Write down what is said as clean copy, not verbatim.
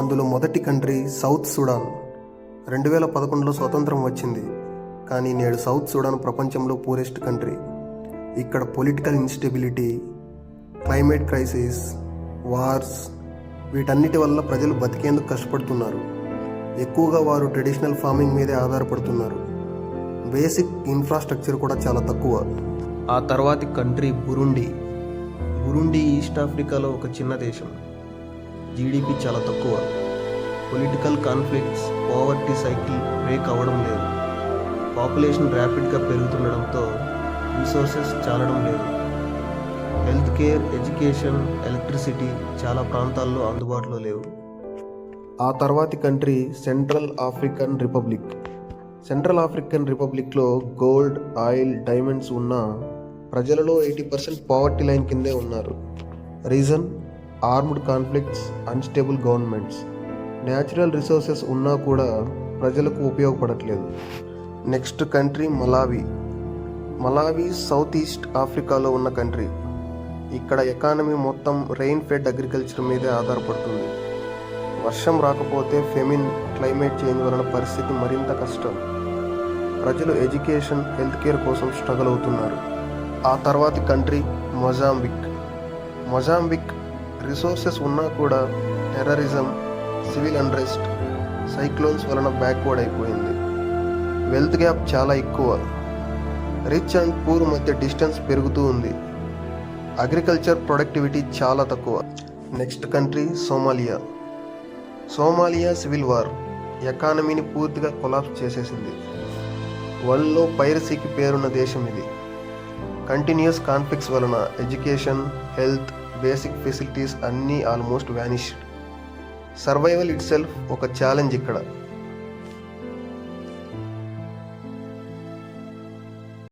అందులో మొదటి country south Sudan. 2011లో స్వతంత్రం వచ్చింది, కానీ నేడు సౌత్ సుడాన్ ప్రపంచంలో పూరెస్ట్ కంట్రీ. ఇక్కడ political instability, climate crisis, wars వీటన్నిటి వల్ల ప్రజలు బతికేందుకు కష్టపడుతున్నారు. ఎక్కువగా వారు ట్రెడిషనల్ ఫార్మింగ్ మీదే ఆధారపడుతున్నారు. బేసిక్ ఇన్ఫ్రాస్ట్రక్చర్ కూడా చాలా తక్కువ. ఆ తర్వాతి కంట్రీ బురుండి. బురుండి ఈస్ట్ ఆఫ్రికాలో ఒక చిన్న దేశం. జీడిపి చాలా తక్కువ. Political conflicts, poverty cycle break అవ్వడం లేదు. పాపులేషన్ ర్యాపిడ్గా పెరుగుతుండడంతో రిసోర్సెస్ చాలడం లేదు. హెల్త్ కేర్, ఎడ్యుకేషన్, ఎలక్ట్రిసిటీ చాలా ప్రాంతాల్లో అందుబాటులో లేవు. ఆ తర్వాతి country central African republic. Central African రిపబ్లిక్లో గోల్డ్, ఆయిల్, డైమండ్స్ ఉన్న ప్రజలలో 80% పావర్టీ లైన్ కిందే ఉన్నారు. Reason armed conflicts, unstable governments. Natural resources ఉన్నా కూడా ప్రజలకు ఉపయోగపడట్లేదు. Next country Malawi. Malawi south east ఆఫ్రికాలో ఉన్న కంట్రీ. ఇక్కడ ఎకానమీ మొత్తం రెయిన్ ఫెడ్ అగ్రికల్చర్ మీదే ఆధారపడుతుంది. వర్షం రాకపోతే ఫెమిన్, క్లైమేట్ చేంజ్ వలన పరిస్థితి మరింత కష్టం. ప్రజలు ఎడ్యుకేషన్, హెల్త్ కేర్ కోసం స్ట్రగుల్ అవుతున్నారు. ఆ తర్వాతి కంట్రీ మొజాంబిక్. మొజాంబిక్ రిసోర్సెస్ ఉన్నా కూడా టెర్రరిజం, సివిల్ అన్రెస్ట్, సైక్లోన్స్ వలన బ్యాక్వర్డ్ అయిపోయింది. వెల్త్ గ్యాప్ చాలా ఎక్కువ. రిచ్ అండ్ పూర్ మధ్య డిస్టెన్స్ పెరుగుతూ ఉంది. అగ్రికల్చర్ ప్రొడక్టివిటీ చాలా తక్కువ. Next country Somalia. Somalia civil war ఎకానమీని పూర్తిగా కొలాప్స్ చేసేసింది. వరల్డ్లో పైరసీకి పేరున్న దేశం ఇది. కంటిన్యూస్ కాన్ఫ్లిక్ట్స్ వలన ఎడ్యుకేషన్, హెల్త్, బేసిక్ ఫెసిలిటీస్ అన్నీ almost vanished. Survival itself ఒక ఛాలెంజ్ ఇక్కడ.